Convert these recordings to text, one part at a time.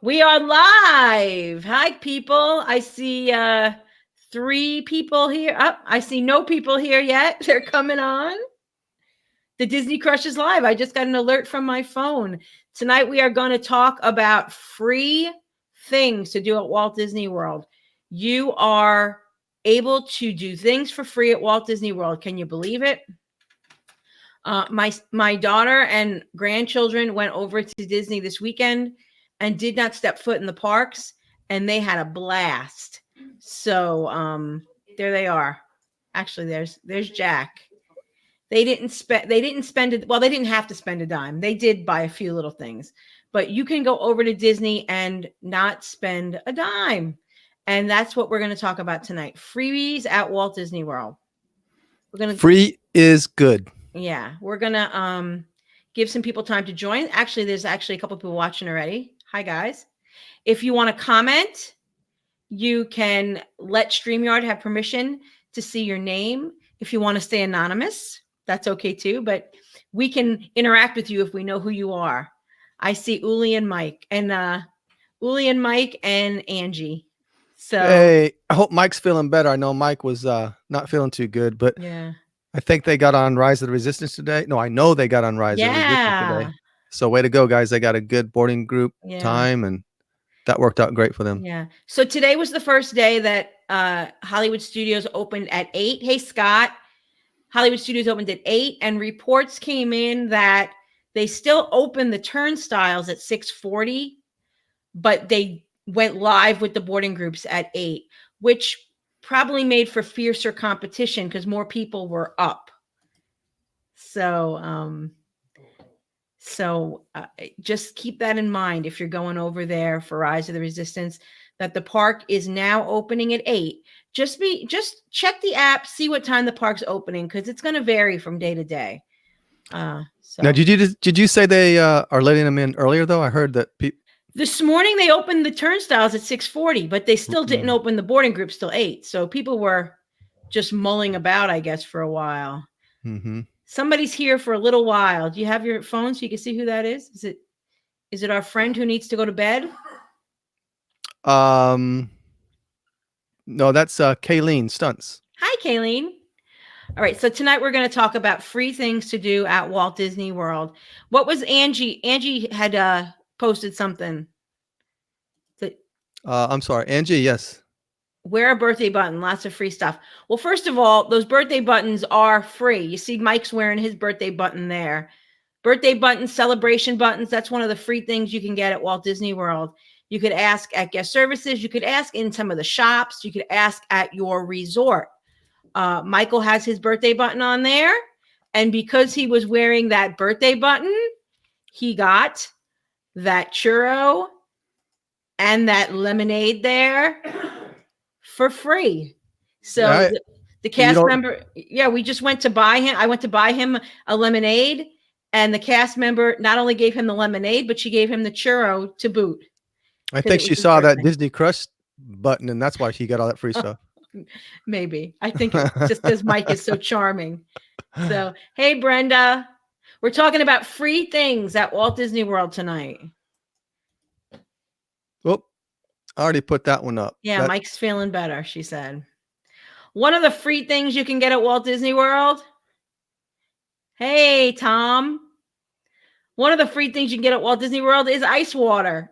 We are live. Hi, people. I see 3 people here. Oh, I see no people here yet. They're coming on. The Disney Crush is live. I just got an alert from my phone. Tonight, we are going to talk about free things to do at Walt Disney World. You are able to do things for free at Walt Disney World. Can you believe it? My daughter and grandchildren went over to Disney this weekend and did not step foot in the parks, and they had a blast. So there they are. Actually, there's Jack. They didn't spend it. Well, they didn't have to spend a dime. They did buy a few little things, but you can go over to Disney and not spend a dime. And that's what we're going to talk about tonight. Freebies at Walt Disney World. Free is good. Yeah, we're gonna give some people time to join. Actually, there's a couple people watching already. Hi, guys. If you want to comment, you can let StreamYard have permission to see your name. If you want to stay anonymous, that's okay too. But we can interact with you if we know who you are. I see Uli and Mike and Angie. So hey, I hope Mike's feeling better. I know Mike was not feeling too good, but yeah. I think they got on Rise of the Resistance today. No, I know they got on Rise of the Resistance today. So way to go, guys. They got a good boarding group time, and that worked out great for them. Yeah. So today was the first day that Hollywood Studios opened at 8. Hey, Scott. Hollywood Studios opened at 8, and reports came in that they still open the turnstiles at 6:40, but they went live with the boarding groups at 8, which probably made for fiercer competition because more people were up. So just keep that in mind if you're going over there for Rise of the Resistance, that the park is now opening at 8. Just check the app, see what time the park's opening, because it's going to vary from day to day. Now, did you say they are letting them in earlier though? I heard that this morning they opened the turnstiles at 6:40, but they still didn't open the boarding groups till 8. So people were just mulling about, I guess, for a while. Mm-hmm. Somebody's here for a little while. Do you have your phone so you can see who that is? Is it our friend who needs to go to bed? No, that's Kayleen Stunts. Hi, Kayleen. All right, so tonight we're going to talk about free things to do at Walt Disney World. What was Angie? Angie had posted something. I'm sorry, Angie. Yes. Wear a birthday button. Lots of free stuff. Well, first of all, those birthday buttons are free. You see Mike's wearing his birthday button there. Birthday buttons, celebration buttons. That's one of the free things you can get at Walt Disney World. You could ask at guest services. You could ask in some of the shops. You could ask at your resort. Michael has his birthday button on there. And because he was wearing that birthday button, he got that churro and that lemonade there for free. So the cast member, we just went to buy him. I went to buy him a lemonade, and the cast member not only gave him the lemonade, but she gave him the churro to boot. I think she saw that Disney Crush button, and that's why she got all that free stuff. Maybe. I think it's just because Mike is so charming. So, hey, Brenda, we're talking about free things at Walt Disney World tonight. Well, I already put that one up. Yeah, Mike's feeling better, she said. One of the free things you can get at Walt Disney World. Hey, Tom. One of the free things you can get at Walt Disney World is ice water.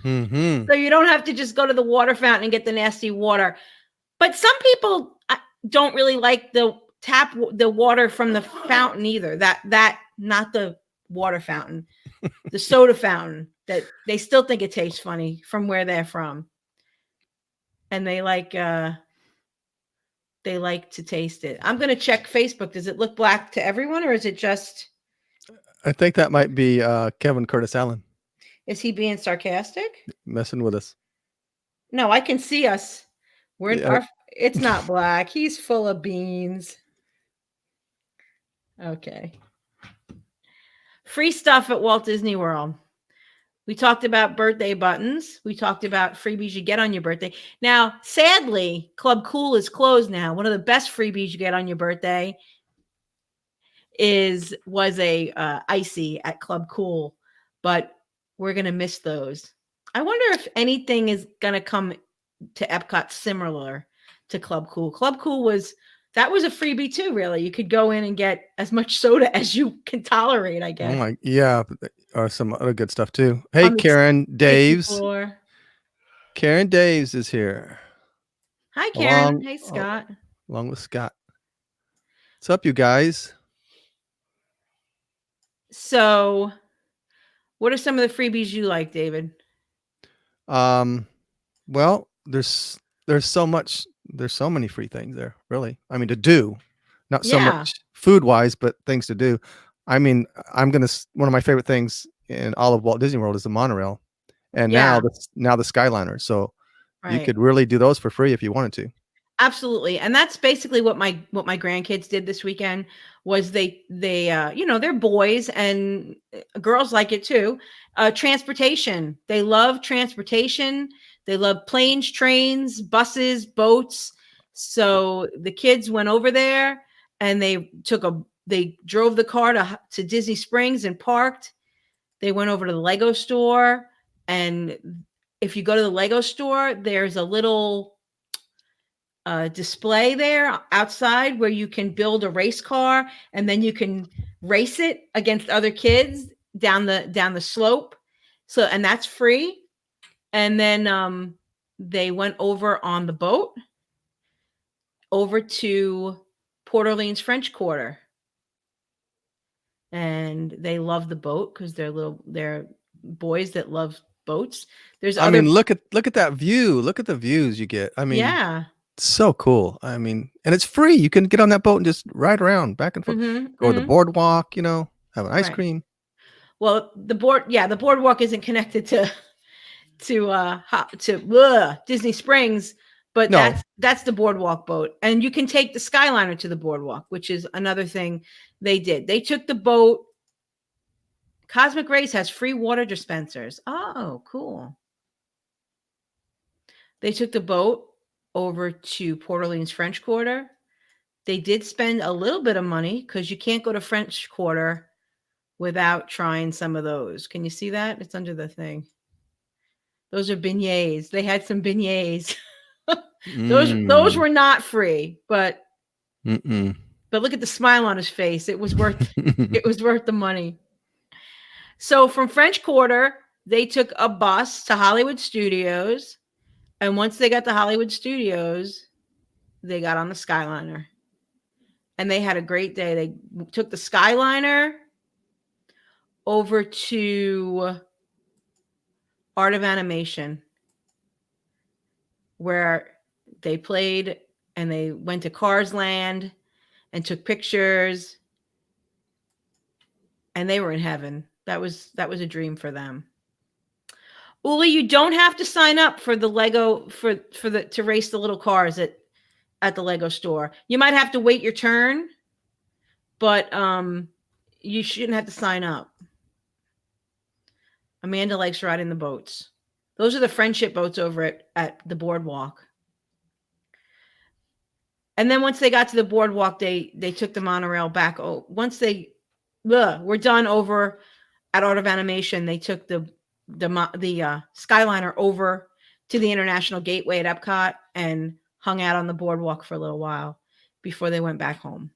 Mm-hmm. So you don't have to just go to the water fountain and get the nasty water. But some people don't really like the water from the fountain either. That not the water fountain, the soda fountain. That they still think it tastes funny from where they're from, and they like to taste it. I'm gonna check Facebook. Does it look black to everyone, or is it just? I think that might be Kevin Curtis Allen. Is he being sarcastic? Messing with us. No, I can see us. It's not black. He's full of beans. Okay. Free stuff at Walt Disney World. We talked about birthday buttons. We talked about freebies you get on your birthday. Now, sadly, Club Cool is closed now. One of the best freebies you get on your birthday was a icy at Club Cool, but we're going to miss those. I wonder if anything is going to come to Epcot similar to Club Cool. Club Cool was a freebie too, really. You could go in and get as much soda as you can tolerate, I guess. Oh my, yeah, or some other good stuff too. Hey, Karen Daves. Karen Daves is here. Hi, Karen. Hey, Scott. Along with Scott. What's up, you guys? So, what are some of the freebies you like, David? Well, there's so many free things there, really. I mean, to do, not so much food wise, but things to do. I mean, one of my favorite things in all of Walt Disney World is the monorail, and now the Skyliner. So you could really do those for free if you wanted to. Absolutely. And that's basically what my grandkids did this weekend was they they're boys and girls like it too. Transportation. They love transportation. They love planes, trains, buses, boats. So the kids went over there and they drove the car to Disney Springs and parked. They went over to the Lego store, and if you go to the Lego store, there's a little display there outside where you can build a race car, and then you can race it against other kids down the slope. So, and that's free. And then they went over on the boat over to Port Orleans French Quarter, and they love the boat because they're boys that love boats. I mean, look at that view. Look at the views you get. I mean, it's so cool. I mean, and it's free. You can get on that boat and just ride around back and forth, go to the boardwalk, have an ice cream. Well, the boardwalk isn't connected to Disney Springs, but that's the boardwalk boat. And you can take the Skyliner to the boardwalk, which is another thing they did. They took the boat. Cosmic Rays has free water dispensers. Oh, cool. They took the boat over to Port Orleans French Quarter. They did spend a little bit of money because you can't go to French Quarter without trying some of those. Can you see that? It's under the thing. Those are beignets. They had some beignets. Those were not free, but look at the smile on his face. It was worth the money. So from French Quarter, they took a bus to Hollywood Studios, and once they got to Hollywood Studios, they got on the Skyliner, and they had a great day. They took the Skyliner over to Art of Animation, where they played, and they went to Cars Land and took pictures, and they were in heaven. That was a dream for them. Uli, you don't have to sign up for the Lego to race the little cars at the Lego store. You might have to wait your turn, but you shouldn't have to sign up. Amanda likes riding the boats. Those are the friendship boats over at the boardwalk. And then once they got to the boardwalk, they took the monorail back. Oh, once they were done over at Art of Animation, they took the Skyliner over to the International Gateway at Epcot and hung out on the boardwalk for a little while before they went back home.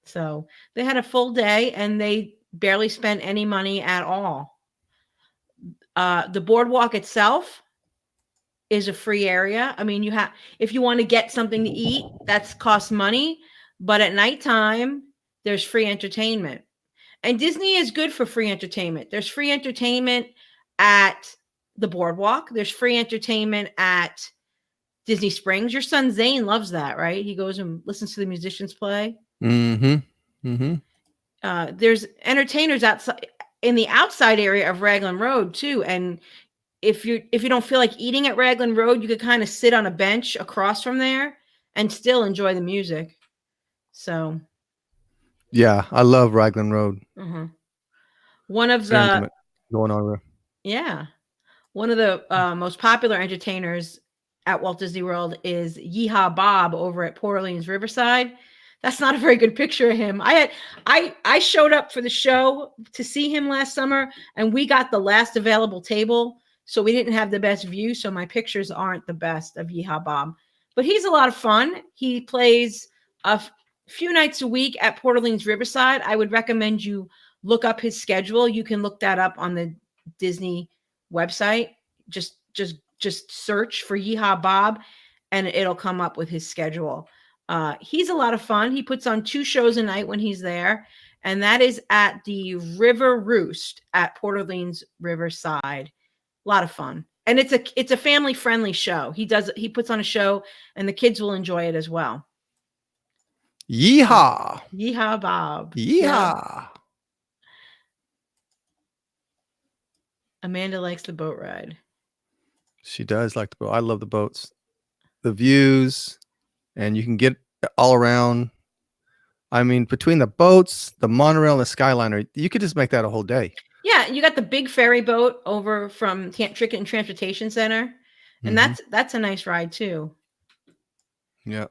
So they had a full day, and they barely spent any money at all. The boardwalk itself is a free area. I mean, if you want to get something to eat, that's costs money, but at nighttime there's free entertainment. And Disney is good for free entertainment. There's free entertainment at the boardwalk. There's free entertainment at Disney Springs. Your son Zane loves that, right? He goes and listens to the musicians play. There's entertainers outside in the outside area of Raglan Road too. And if you don't feel like eating at Raglan Road, you could kind of sit on a bench across from there and still enjoy the music. So, yeah, I love Raglan Road. One of the going on there. Yeah, one of the most popular entertainers at Walt Disney World is Yeehaw Bob over at Port Orleans Riverside. That's not a very good picture of him. I showed up for the show to see him last summer, and we got the last available table. so we didn't have the best view. So my pictures aren't the best of Yeehaw Bob, but he's a lot of fun. He plays few nights a week at Port Orleans Riverside. I would recommend you look up his schedule. You can look that up on the Disney website. Just search for Yeehaw Bob, and it'll come up with his schedule. He's a lot of fun. He puts on 2 shows a night when he's there, and that is at the River Roost at Port Orleans Riverside. A lot of fun, and it's a family friendly show. He puts on a show, and the kids will enjoy it as well. Yeehaw! Yeehaw Bob. Yeehaw! Yeah. Amanda likes the boat ride. She does like the boat. I love the boats, the views, and you can get all around. I mean, between the boats, the monorail, and the Skyliner, you could just make that a whole day. Yeah, you got the big ferry boat over from Trick and Transportation Center, and that's a nice ride too. Yeah,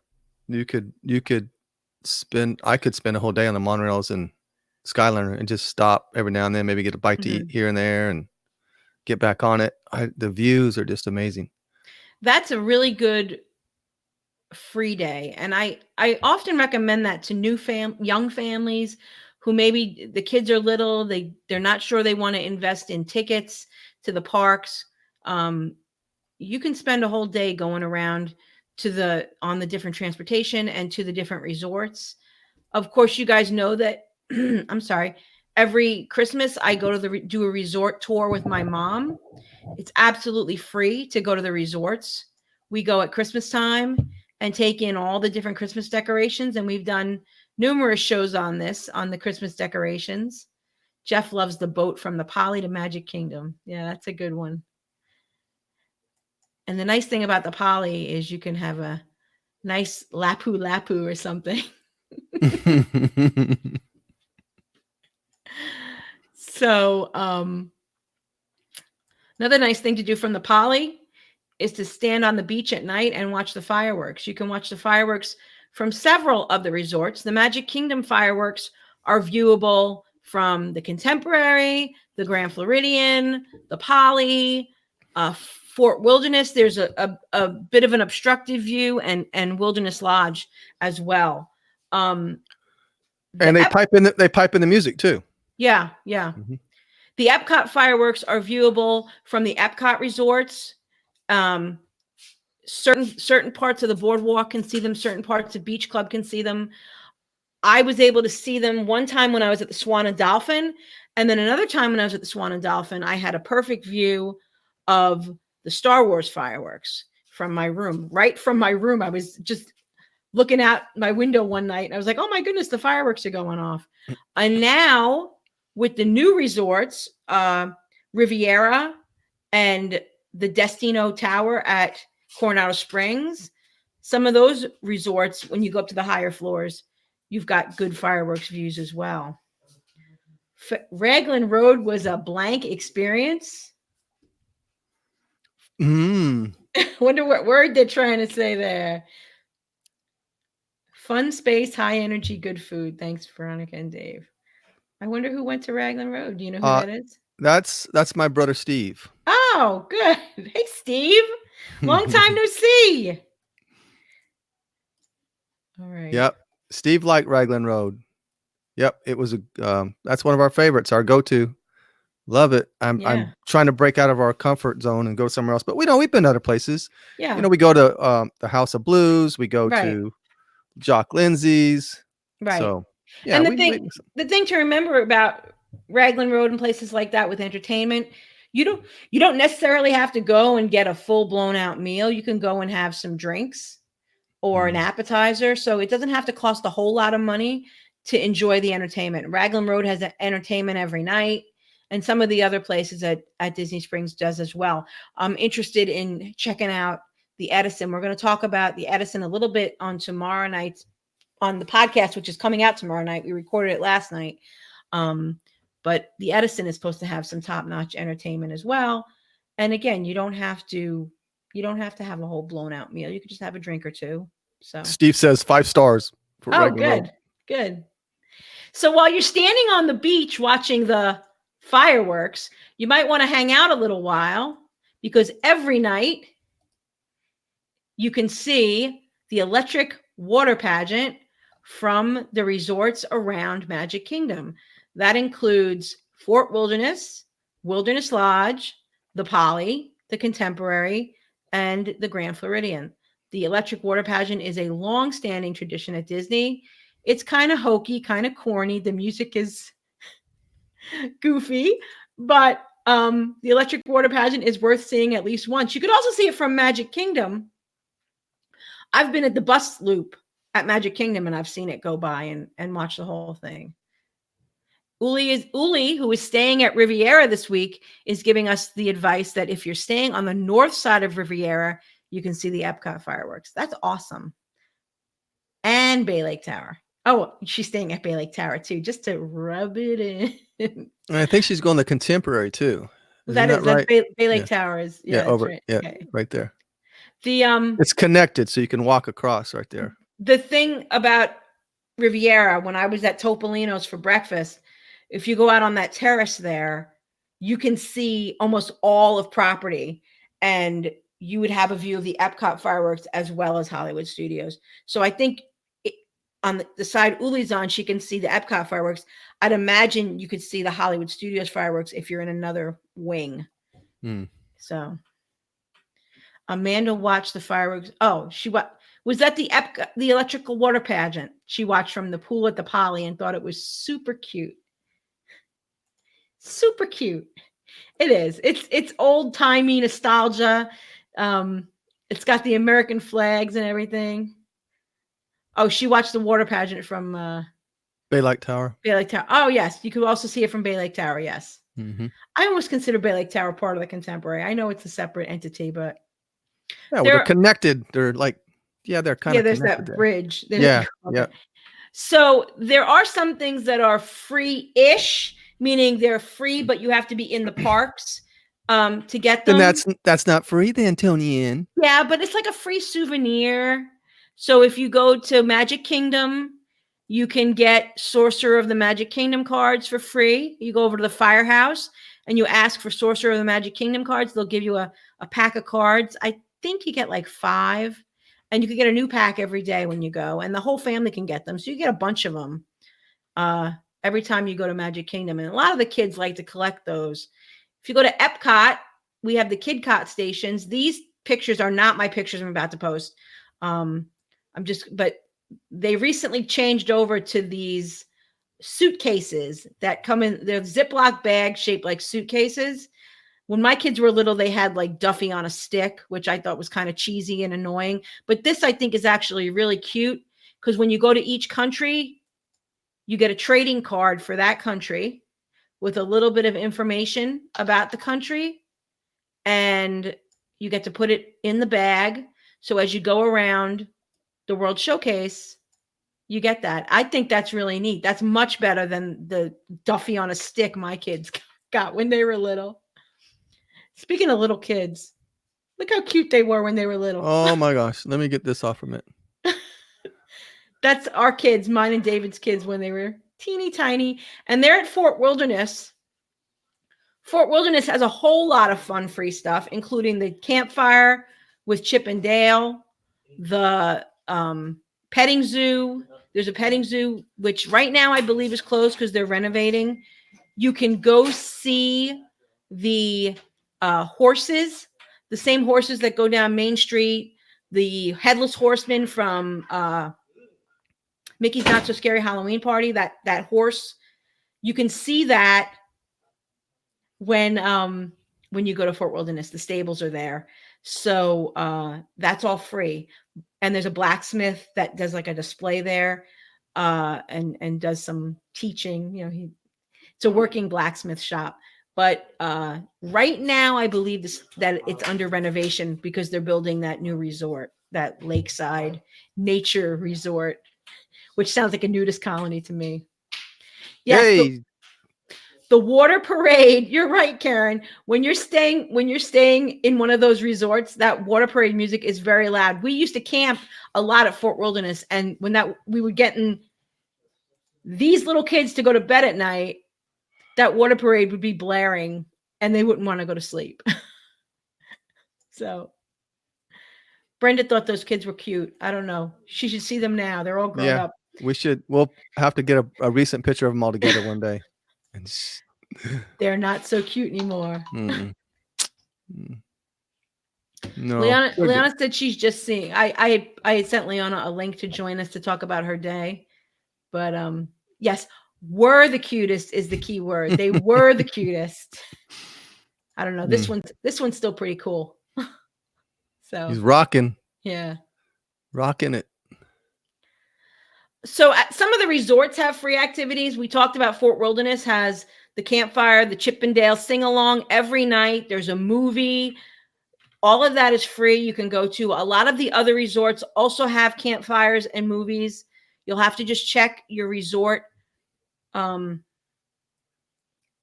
you could I could spend a whole day on the monorails and Skyliner and just stop every now and then, maybe get a bite to eat here and there, and get back on it. The views are just amazing. That's a really good free day, and I often recommend that to young families who maybe the kids are little, they're not sure they want to invest in tickets to the parks. You can spend a whole day going around on the different transportation and to the different resorts. Of course, you guys know that I'm sorry, every Christmas I go to do a resort tour with my mom. It's absolutely free to go to the resorts. We go at Christmas time and take in all the different Christmas decorations, and we've done numerous shows on the Christmas decorations. Jeff loves the boat from the Poly to Magic Kingdom. Yeah, that's a good one. And the nice thing about the Poly is you can have a nice lapu lapu or something. So, another nice thing to do from the Poly is to stand on the beach at night and watch the fireworks. You can watch the fireworks from several of the resorts. The Magic Kingdom fireworks are viewable from the Contemporary, the Grand Floridian, the Poly, Fort Wilderness. There's a bit of an obstructive view, and Wilderness Lodge as well. And they pipe in the music too. Yeah. The Epcot fireworks are viewable from the Epcot resorts. Certain parts of the boardwalk can see them. Certain parts of Beach Club can see them. I was able to see them one time when I was at the Swan and Dolphin, and then another time when I was at the Swan and Dolphin, I had a perfect view of the Star Wars fireworks from my room. Right from my room, I was just looking out my window one night, and I was like, "Oh my goodness, the fireworks are going off!" And now with the new resorts, Riviera and the Destino Tower at Coronado Springs, some of those resorts, when you go up to the higher floors, you've got good fireworks views as well. Raglan Road was a blank experience. Wonder what word they're trying to say there. Fun space, high energy, good food. Thanks, Veronica and Dave. I wonder who went to Raglan Road. Do you know who that is? That's my brother Steve. Oh, good. Hey, Steve. Long time no see. All right. Yep. Steve liked Raglan Road. Yep. It was that's one of our favorites, our go-to. Love it. I'm trying to break out of our comfort zone and go somewhere else. But we've been to other places. Yeah. We go to the House of Blues. We go to Jock Lindsay's. Right. So yeah. And the thing to remember about Raglan Road and places like that with entertainment, you don't necessarily have to go and get a full blown out meal. You can go and have some drinks or an appetizer. So it doesn't have to cost a whole lot of money to enjoy the entertainment. Raglan Road has entertainment every night, and some of the other places at Disney Springs does as well. I'm interested in checking out the Edison. We're going to talk about the Edison a little bit on tomorrow night on the podcast, which is coming out tomorrow night. We recorded it last night. But the Edison is supposed to have some top-notch entertainment as well. And again, you don't have to have a whole blown out meal. You could just have a drink or two. So Steve says 5 stars for Raglan Road. Good. So while you're standing on the beach watching the fireworks, you might want to hang out a little while because every night you can see the electric water pageant from the resorts around Magic Kingdom. That includes Fort Wilderness, Wilderness Lodge, the Poly, the Contemporary, and the Grand Floridian. The electric water pageant is a long-standing tradition at Disney. It's kind of hokey, kind of corny. The music is goofy, but the electric water pageant is worth seeing at least once. You could also see it from Magic Kingdom. I've been at the bus loop at Magic Kingdom and I've seen it go by and watch the whole thing. Uli, who is staying at Riviera this week, is giving us the advice that if you're staying on the north side of Riviera, you can see the Epcot fireworks. That's awesome. And Bay Lake Tower. Oh, she's staying at Bay Lake Tower too, just to rub it in. And I think she's going to Contemporary too. That is right? Bay Lake Tower is that's over. right. Yeah, Okay. right there. The it's connected, so you can walk across right there. The thing about Riviera, when I was at Topolino's for breakfast, if you go out on that terrace there, you can see almost all of property, and you would have a view of the Epcot fireworks as well as Hollywood Studios. So I think on the side Uli's on, she can see the Epcot fireworks. I'd imagine you could see the Hollywood Studios fireworks if you're in another wing. So Amanda watched the fireworks. Oh, was that the electrical water pageant she watched from the pool at the Poly and thought it was super cute. Super cute. It is. It's old-timey nostalgia. It's got the American flags and everything. Oh, she watched the water pageant from Bay Lake Tower. Bay Lake Tower. Oh, yes. You could also see it from Bay Lake Tower, yes. Mm-hmm. I almost consider Bay Lake Tower part of the Contemporary. I know it's a separate entity, but yeah, well, they're connected. They're like, they're kind of there's connected that there. bridge. Yeah. So there are some things that are free-ish, meaning they're free, but you have to be in the parks to get them. Then that's not free then, Toni-Ann. Yeah, but it's like a free souvenir. So if you go to Magic Kingdom, you can get Sorcerer of the Magic Kingdom cards for free. You go over to the Firehouse and you ask for Sorcerer of the Magic Kingdom cards. They'll give you a pack of cards. I think you get like 5. And you can get a new pack every day when you go. And the whole family can get them. So you get a bunch of them every time you go to Magic Kingdom. And a lot of the kids like to collect those. If you go to Epcot, we have the KidCot stations. These pictures are not my pictures I'm about to post. But they recently changed over to these suitcases that come in. They're Ziploc bags shaped like suitcases. When my kids were little, they had like Duffy on a stick, which I thought was kind of cheesy and annoying. But this, I think, is actually really cute because when you go to each country, you get a trading card for that country with a little bit of information about the country. And you get to put it in the bag. So as you go around the World Showcase, you get that. I think that's really neat. That's much better than the Duffy on a stick my kids got when they were little. Speaking of little kids, look how cute they were when they were little. Oh my gosh. Let me get this off from it. That's our kids, mine and David's kids when they were teeny tiny. And they're at Fort Wilderness. Fort Wilderness has a whole lot of fun free stuff, including the campfire with Chip and Dale, the petting zoo. There's a petting zoo, which right now I believe is closed because they're renovating. You can go see the horses, the same horses that go down Main Street, the Headless Horseman from Mickey's Not So Scary Halloween Party, that horse. You can see that when you go to Fort Wilderness. The stables are there. So that's all free. And there's a blacksmith that does like a display there and does some teaching. It's a working blacksmith shop. But right now, I believe that it's under renovation because they're building that new resort, that lakeside nature resort, which sounds like a nudist colony to me. Yes, hey. the water parade. You're right, Karen. When you're staying in one of those resorts, that water parade music is very loud. We used to camp a lot at Fort Wilderness, and when we were getting these little kids to go to bed at night, that water parade would be blaring and they wouldn't want to go to sleep. So Brenda thought those kids were cute. I don't know. She should see them now. They're all grown Yeah, up. we should. We'll have to get a recent picture of them all together one day. And They're not so cute anymore. mm-mm. No, Leona said she's just seeing. I had sent Leona a link to join us to talk about her day. But yes, were the cutest is the key word. They were the cutest. I don't know. This one's still pretty cool. So he's rocking. Yeah. Rocking it. So some of the resorts have free activities. We talked about Fort Wilderness has the campfire, the Chippendale sing along every night. There's a movie. All of that is free. You can go to. A lot of the other resorts also have campfires and movies. You'll have to just check your resort.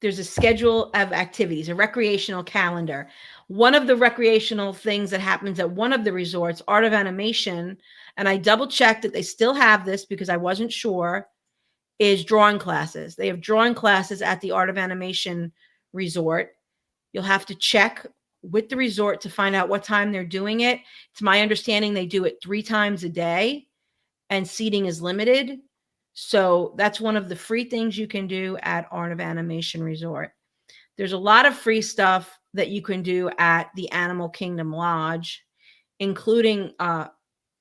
There's a schedule of activities, a recreational calendar. One of the recreational things that happens at one of the resorts, Art of Animation, and I double checked that they still have this because I wasn't sure, is drawing classes. They have drawing classes at the Art of Animation resort. You'll have to check with the resort to find out what time they're doing it. It's my understanding they do it 3 times a day and seating is limited. So that's one of the free things you can do at Art of Animation Resort. There's a lot of free stuff that you can do at the Animal Kingdom Lodge, including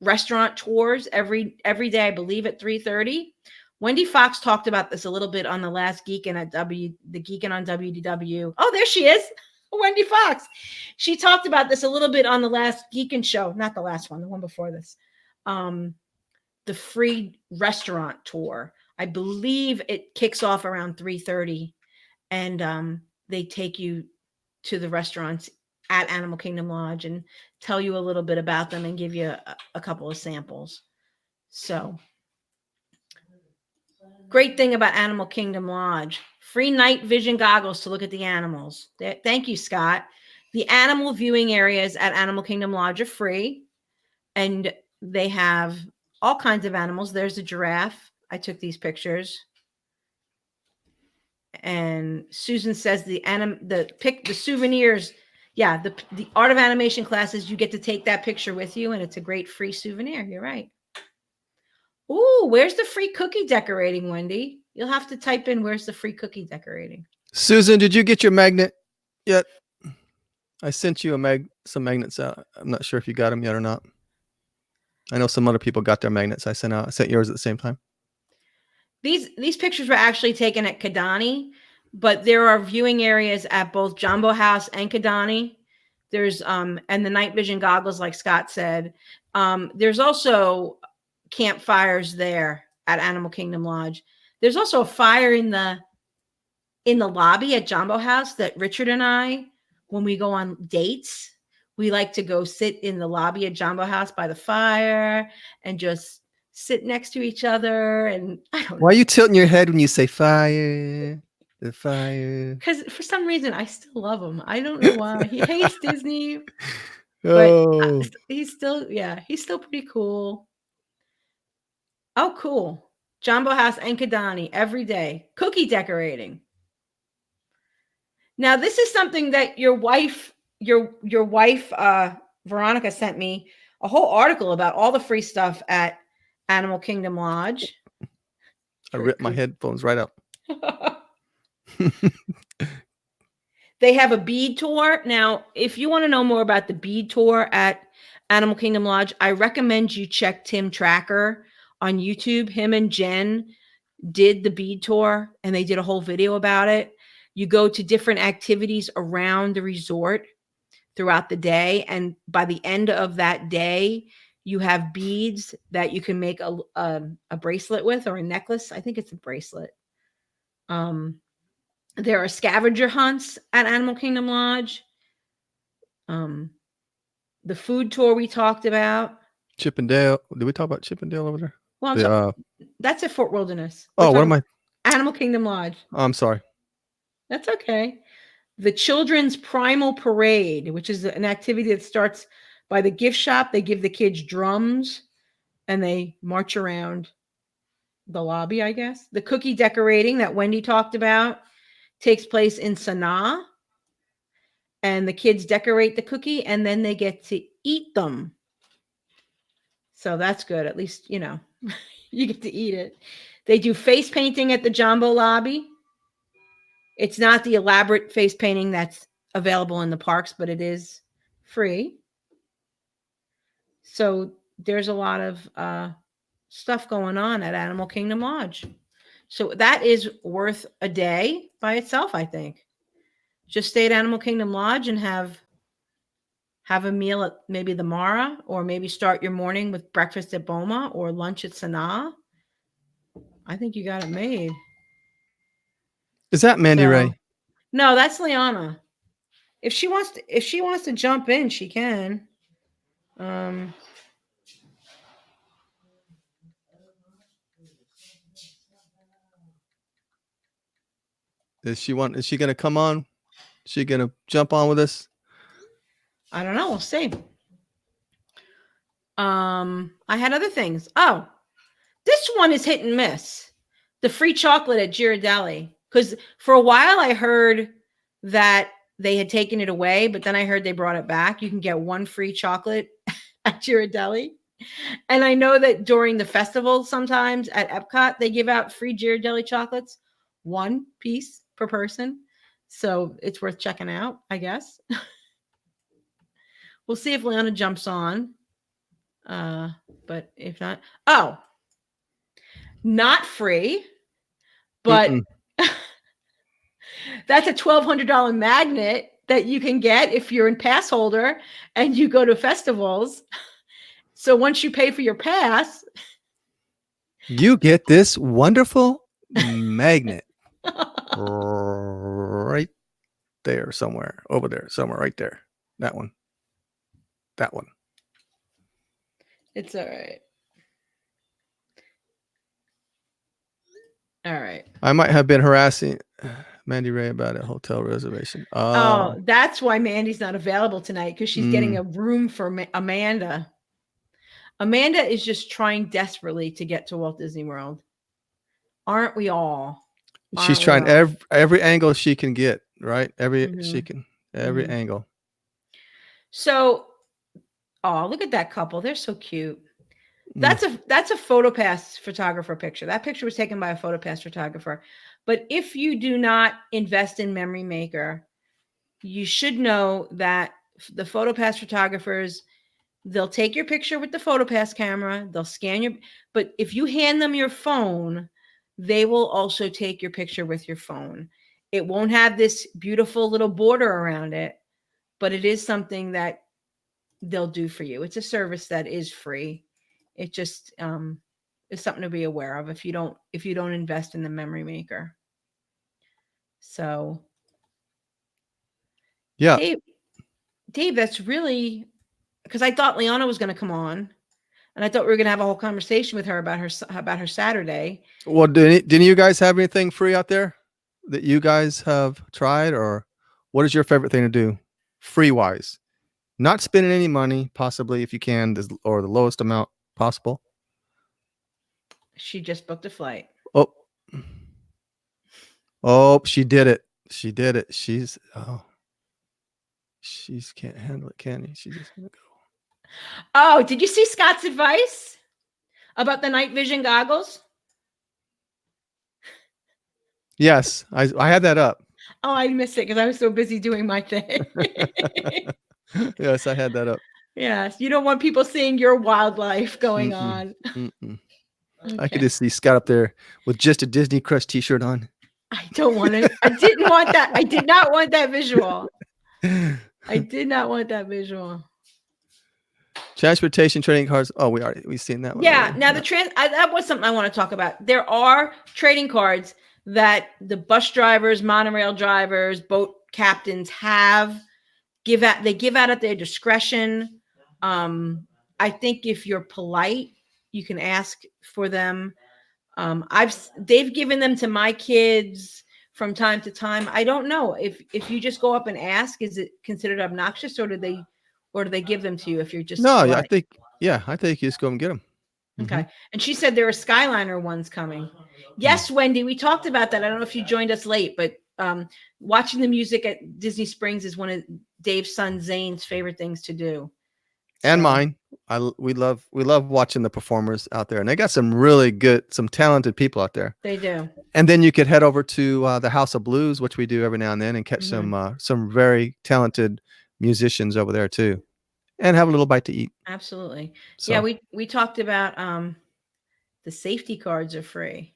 restaurant tours every day, I believe at 3:30. Wendy Fox talked about this a little bit on the last Geekin' on WDW. Oh, there she is. Wendy Fox. She talked about this a little bit on the last Geekin' show, not the last one, the one before this. The free restaurant tour. I believe it kicks off around 3:30 and they take you to the restaurants at Animal Kingdom Lodge and tell you a little bit about them and give you a couple of samples. So great thing about Animal Kingdom Lodge, free night vision goggles to look at the animals. Thank you, Scott. The animal viewing areas at Animal Kingdom Lodge are free and they have all kinds of animals. There's a giraffe. I took these pictures. And Susan says the souvenirs. Yeah, the Art of Animation classes, you get to take that picture with you and it's a great free souvenir. You're right. Ooh, where's the free cookie decorating, Wendy? You'll have to type in where's the free cookie decorating. Susan, did you get your magnet yet? I sent you some magnets out. I'm not sure if you got them yet or not. I know some other people got their magnets I sent out. I sent yours at the same time. These pictures were actually taken at Kidani, but there are viewing areas at both Jambo House and Kidani. There's and the night vision goggles, like Scott said. There's also campfires there at Animal Kingdom Lodge. There's also a fire in the lobby at Jambo House that Richard and I, when we go on dates, we like to go sit in the lobby at Jambo House by the fire and just sit next to each other. And I don't know. Why are you tilting your head when you say fire? The fire. Because for some reason I still love him. I don't know why. He hates Disney, Oh. but he's still pretty cool. Oh, cool. Jambo House and Kidani every day. Cookie decorating. Now, this is something that your wife, Veronica, sent me a whole article about all the free stuff at Animal Kingdom Lodge. I ripped my headphones right up. They have a bead tour. Now, if you want to know more about the bead tour at Animal Kingdom Lodge, I recommend you check Tim Tracker on YouTube. Him and Jen did the bead tour and they did a whole video about it. You go to different activities around the resort throughout the day. And by the end of that day, you have beads that you can make a bracelet with or a necklace. I think it's a bracelet. There are scavenger hunts at Animal Kingdom Lodge. The food tour we talked about. Chippendale. Did we talk about Chippendale over there? Well, that's at Fort Wilderness. What am I? Animal Kingdom Lodge. Oh, I'm sorry. That's okay. The Children's Primal Parade, which is an activity that starts by the gift shop. They give the kids drums and they march around the lobby, I guess. The cookie decorating that Wendy talked about takes place in Sanaa. and the kids decorate the cookie and then they get to eat them. So that's good. At least, you know, you get to eat it. They do face painting at the Jumbo Lobby. It's not the elaborate face painting that's available in the parks, but it is free. So there's a lot of stuff going on at Animal Kingdom Lodge. So that is worth a day by itself, I think. Just stay at Animal Kingdom Lodge and have a meal at maybe the Mara, or maybe start your morning with breakfast at Boma or lunch at Sanaa. I think you got it made. Is that Mandy Ray? No, that's Liana. If she wants to jump in, she can. Is she going to come on? Is she going to jump on with us? I don't know. We'll see. I had other things. Oh, this one is hit and miss. The free chocolate at Ghirardelli. Because for a while I heard that they had taken it away, but then I heard they brought it back. You can get one free chocolate at Ghirardelli. And I know that during the festival, sometimes at Epcot, they give out free Ghirardelli chocolates, one piece per person. So it's worth checking out, I guess. We'll see if Leona jumps on. But if not, not free, but that's a $1,200 magnet that you can get if you're in pass holder and you go to festivals. So once you pay for your pass, you get this wonderful magnet right there somewhere, over there, somewhere right there. That one. It's all right. All right. I might have been harassing Mandy Ray about a hotel reservation. Oh, that's why Mandy's not available tonight, because she's getting a room for Amanda. Amanda is just trying desperately to get to Walt Disney World. Aren't we all? She's trying every angle she can get, right? Every angle. So, look at that couple. They're so cute. That's a PhotoPass photographer picture. That picture was taken by a PhotoPass photographer. But if you do not invest in Memory Maker, you should know that the PhotoPass photographers, they'll take your picture with the PhotoPass camera, they'll scan your, but if you hand them your phone, they will also take your picture with your phone. It won't have this beautiful little border around it, but it is something that they'll do for you. It's a service that is free. It just is something to be aware of if you don't invest in the Memory Maker. So, yeah, Dave, that's really, because I thought Liana was going to come on, and I thought we were going to have a whole conversation with her about her Saturday. Well, didn't you guys have anything free out there that you guys have tried, or what is your favorite thing to do, free wise? Not spending any money, possibly, if you can, or the lowest amount possible. She just booked a flight. Oh, she did it. She can't handle it, can he? She's just gonna go. Oh, did you see Scott's advice about the night vision goggles? Yes, I had that up. Oh, I missed it because I was so busy doing my thing. Yes, I had that up. Yes, you don't want people seeing your wildlife going on. Okay. I could just see Scott up there with just a Disney Crush t-shirt on. I don't want it. I didn't want that. I did not want that visual. I did not want that visual. Transportation trading cards. Oh, we've seen that one. Yeah. Now that was something I want to talk about. There are trading cards that the bus drivers, monorail drivers, boat captains they give out at their discretion. I think if you're polite, you can ask for them. They've given them to my kids from time to time. I don't know if you just go up and ask, is it considered obnoxious, or do they give them to you if you're just polite? I think you just go and get them. Okay. And she said there are Skyliner ones coming. Yes, Wendy, we talked about that. I don't know if you joined us late, but watching the music at Disney Springs is one of Dave's son Zane's favorite things to do. And So mine. We love watching the performers out there, and they got some really good, some talented people out there. they do. And then you could head over to the House of Blues, which we do every now and then, and catch Mhm. some very talented musicians over there too, and have a little bite to eat. Absolutely. Yeah, So we talked about the safety cards are free.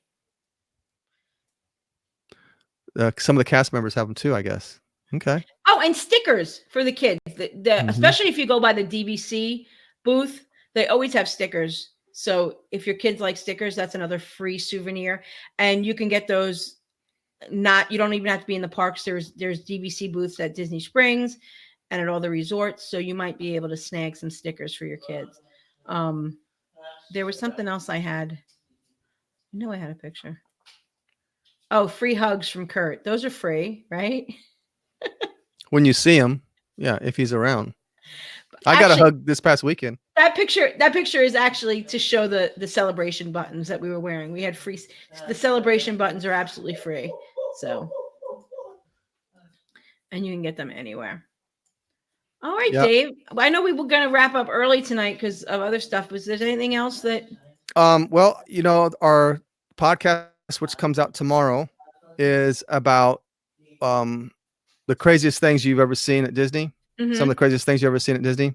some of the cast members have them too, I guess. Okay. Oh, and stickers for the kids. The Hmm. especially if you go by the DVC booth, they always have stickers. So if your kids like stickers, that's another free souvenir. And you can get those not you don't even have to be in the parks. There's DVC booths at Disney Springs and at all the resorts. So you might be able to snag some stickers for your kids. Um, there was something else I had. I know I had a picture. Oh, free hugs from Kurt. Those are free, right? When you see him, yeah, if he's around. I got a Actually, hug this past weekend. that picture is actually to show the celebration buttons that we were wearing. We had free the celebration buttons are absolutely free. So, and you can get them anywhere. All right, Yeah. Dave. I know we were going to wrap up early tonight because of other stuff. Was there anything else that Well, our podcast, which comes out tomorrow, is about the craziest things you've ever seen at Disney. Some of the Mhm. craziest things you've ever seen at Disney.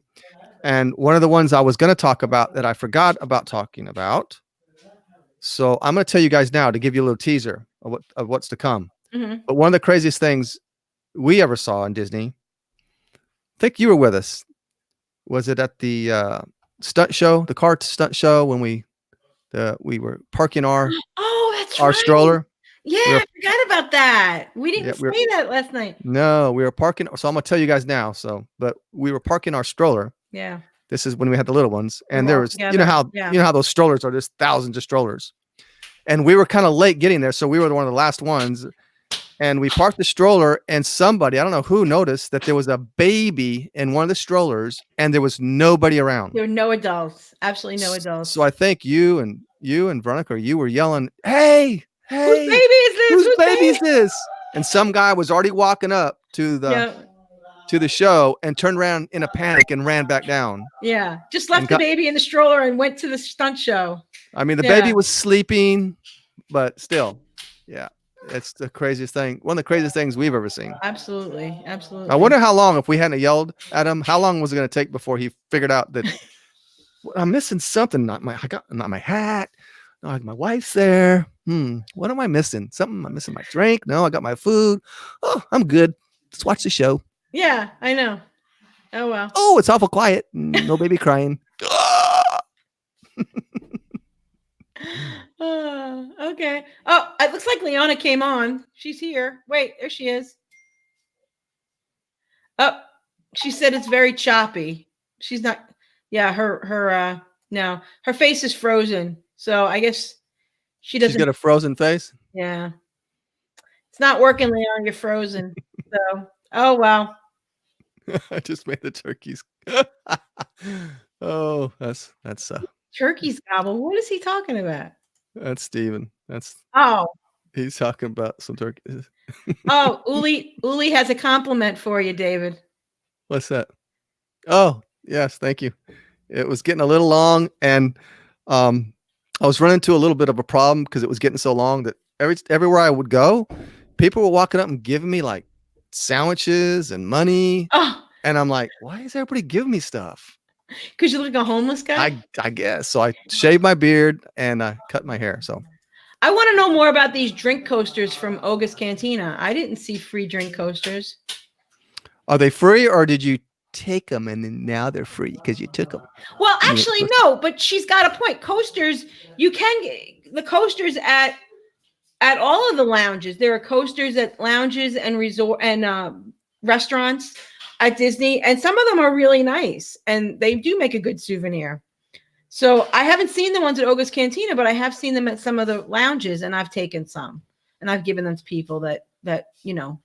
And one of the ones I was going to talk about that I forgot about talking about. So I'm going to tell you guys now to give you a little teaser of what's to come. Mhm. But one of the craziest things we ever saw in Disney, I think you were with us. Was it at the stunt show, the car stunt show, when we were parking Oh, that's our right. stroller? Yeah, We were I forgot about that. We Yeah, didn't say that last night. no, we were parking. So I'm gonna tell you guys now. But we were parking our stroller. Yeah. This is when we had the little ones, We and were there all was, together. you Yeah. know how those strollers are. There's thousands of strollers, and we were kind of late getting there, so we were one of the last ones. And we parked the stroller, and somebody, I don't know who, noticed that there was a baby in one of the strollers, and there was nobody around. There were no adults. Absolutely no So adults. I think you and Veronica, you were yelling, "Hey, Whose baby hey, is this? whose Whose baby is baby? this?" And some guy was already walking up Yeah. to the show and turned around in a panic and ran back down Yeah. Just and left the got. baby in the stroller and went to the stunt show. I mean, the baby Yeah. was sleeping, but still, yeah, it's the craziest thing. One of the craziest things we've ever seen. Absolutely. I Absolutely. wonder how long, if we hadn't yelled at him, how long was it going to take before he figured out that I'm missing something? Not my hat. No, my wife's there. What am I missing? Something? I'm missing my drink. No, I got my food. Oh, I'm good. Let's watch the show. Yeah, I know. Oh well. Oh, it's awful quiet. No baby crying. Okay. Oh, it looks like Liana came on. She's here. Wait, there she is. Oh, she said it's very choppy. She's not. Yeah, her no, her face is frozen. So I guess she She's doesn't. got a frozen face. Yeah, it's not working, Liana. You're frozen. So oh well. I just made the turkeys. Oh, that's Turkey's gobble. What is he talking about? that's Steven. Oh, He's talking about some turkeys. oh, Uli has a compliment for you, David. What's that? Oh, yes, thank you. It was getting a little long, and I was running into a little bit of a problem because it was getting so long that everywhere I would go, people were walking up and giving me like sandwiches and money, Oh, and I'm like, why is everybody giving me stuff? because you look like a homeless guy. I guess so. I shaved my beard and I cut my hair. So I want to know more about these drink coasters from Oga's Cantina. I didn't see free drink coasters. are they free, or did you take them and then now they're free because you took them? Well, actually, no, but she's got a point. Coasters, you can get the coasters at all of the lounges. There are coasters at lounges and resort and restaurants at Disney, and some of them are really nice, and they do make a good souvenir. So I haven't seen the ones at Oga's Cantina, but I have seen them at some of the lounges, and I've taken some, and I've given them to people that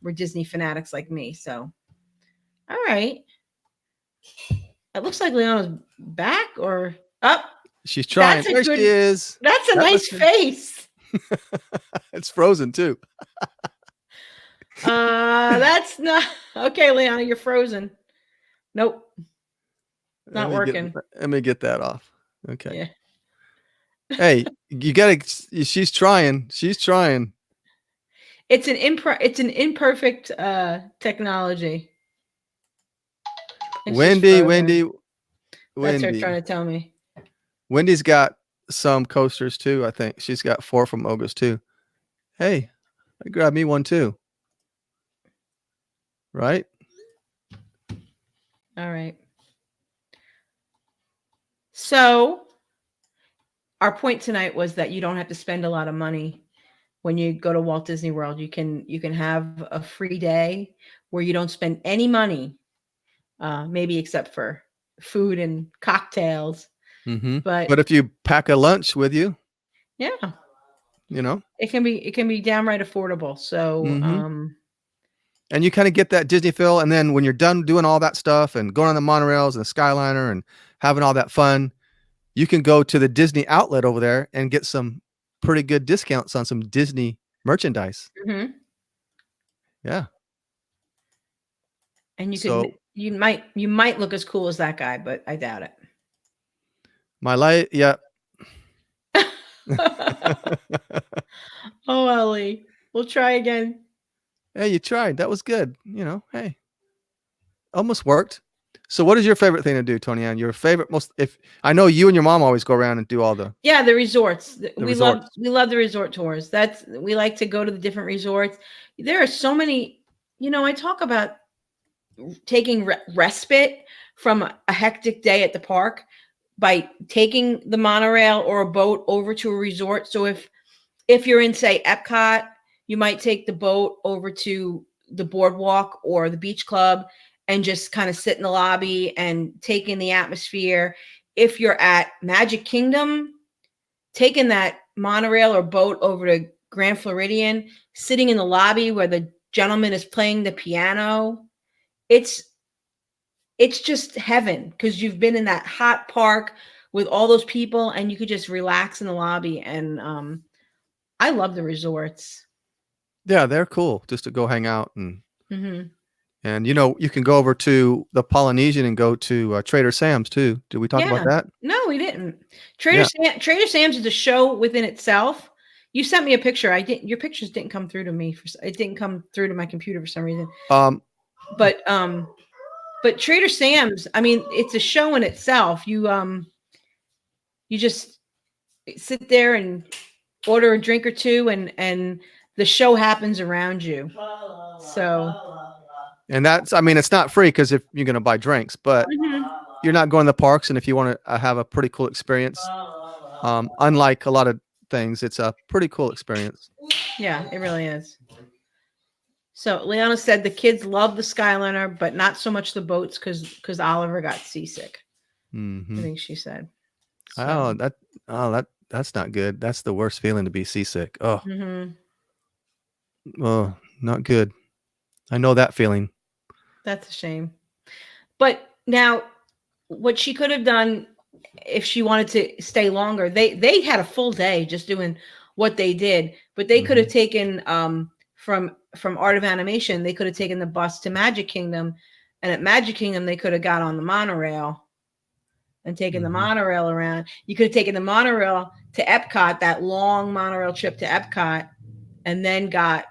were Disney fanatics like me. So, all right, it looks like Leona's back or up. She's trying. That's a There good. she is. That's a That nice looks good. face. It's frozen too. That's not okay, Leona. You're frozen. Nope, Let not me get working. let me get that off. Okay. Yeah, Hey, you gotta. She's trying. She's trying. it's an imperfect technology. It's just Wendy, frozen. Wendy, That's her trying Wendy. to tell me. Wendy's got some coasters too. I think she's got 4 from Oga's too. Hey, grab me one too. Right? All right. So our point tonight was that you don't have to spend a lot of money when you go to Walt Disney World. You can have a free day where you don't spend any money, maybe except for food and cocktails. Mm-hmm. But But if you pack a lunch with you, yeah, you know, it can be downright affordable. So mm-hmm. And you kind of get that Disney feel. And then when you're done doing all that stuff and going on the monorails and the Skyliner and having all that fun, you can go to the Disney outlet over there and get some pretty good discounts on some Disney merchandise. mhm. Yeah. And So you might look as cool as that guy, but I doubt it. my light, yeah. Oh, Ellie, we'll try again. Hey, you tried. That was good. Hey, almost worked. So what is your favorite thing to do, Toni-Ann? Your favorite most if I know you and your mom always go around and do all the Yeah, the resorts. We love resorts. we love the resort tours. We like to go to the different resorts. There are so many, I talk about taking respite from a hectic day at the park by taking the monorail or a boat over to a resort. So if you're in, say, Epcot, you might take the boat over to the boardwalk or the beach club and just kind of sit in the lobby and take in the atmosphere. If you're at Magic Kingdom, taking that monorail or boat over to Grand Floridian, sitting in the lobby where the gentleman is playing the piano, it's it's just heaven because you've been in that hot park with all those people and you could just relax in the lobby. And I love the resorts. Yeah, they're cool just to go hang out Hmm. and you can go over to the Polynesian and go to Trader Sam's too. Did we talk about Yeah. that? No, we didn't. Yeah. Trader Sam's is a show within itself. You sent me a picture. I didn't. Your pictures didn't come through to me. It didn't come through to my computer for some reason. Um But Trader Sam's. I mean, it's a show in itself. You just sit there and order a drink or two, and the show happens around you. So and that's I mean it's not free cuz if you're going to buy drinks, but mhm. you're not going to the parks and if you want to have a pretty cool experience, unlike a lot of things, it's a pretty cool experience. Yeah, it really is. So Leona said the kids love the Skyliner, but not so much the boats because Oliver got seasick. I Mhm. think she said. Oh, So that's not good. That's the worst feeling to be seasick. Oh, mhm. oh, not good. I know that feeling. That's a shame. But now, what she could have done if she wanted to stay longer, they had a full day just doing what they did, but they could have Mhm. taken from Art of Animation, they could have taken the bus to Magic Kingdom, and at Magic Kingdom they could have got on the monorail and taken the Mhm. monorail around. You could have taken the monorail to Epcot, that long monorail trip to Epcot, and then got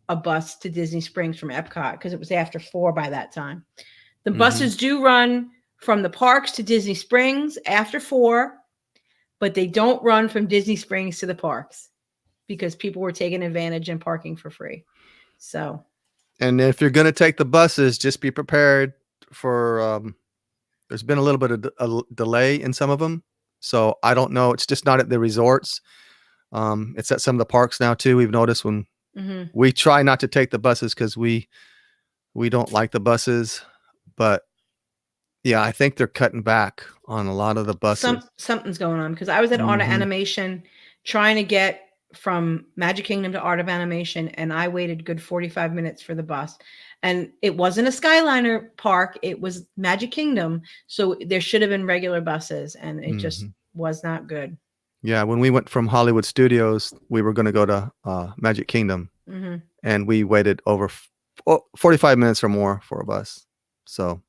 a bus to Disney Springs from Epcot because it was after 4 by that time. The Mhm. buses do run from the parks to Disney Springs after 4, but they don't run from Disney Springs to the parks because people were taking advantage and parking for free. So, And if you're going to take the buses, just be prepared for there's been a little bit of a delay in some of them. So I don't know, it's just not at the resorts. It's at some of the parks now too. We've noticed when mhm. we try not to take the buses cuz we don't like the buses, but yeah, I think they're cutting back on a lot of the buses. Something's going on because I was at Art of Mhm. Animation trying to get from Magic Kingdom to Art of Animation, and I waited good 45 minutes for the bus. And it wasn't a Skyliner park, it was Magic Kingdom. So there should have been regular buses, and it just Mhm. was not good. Yeah, when we went from Hollywood Studios, we were going to go to Magic Kingdom and we waited over 45 minutes or more for a bus. So,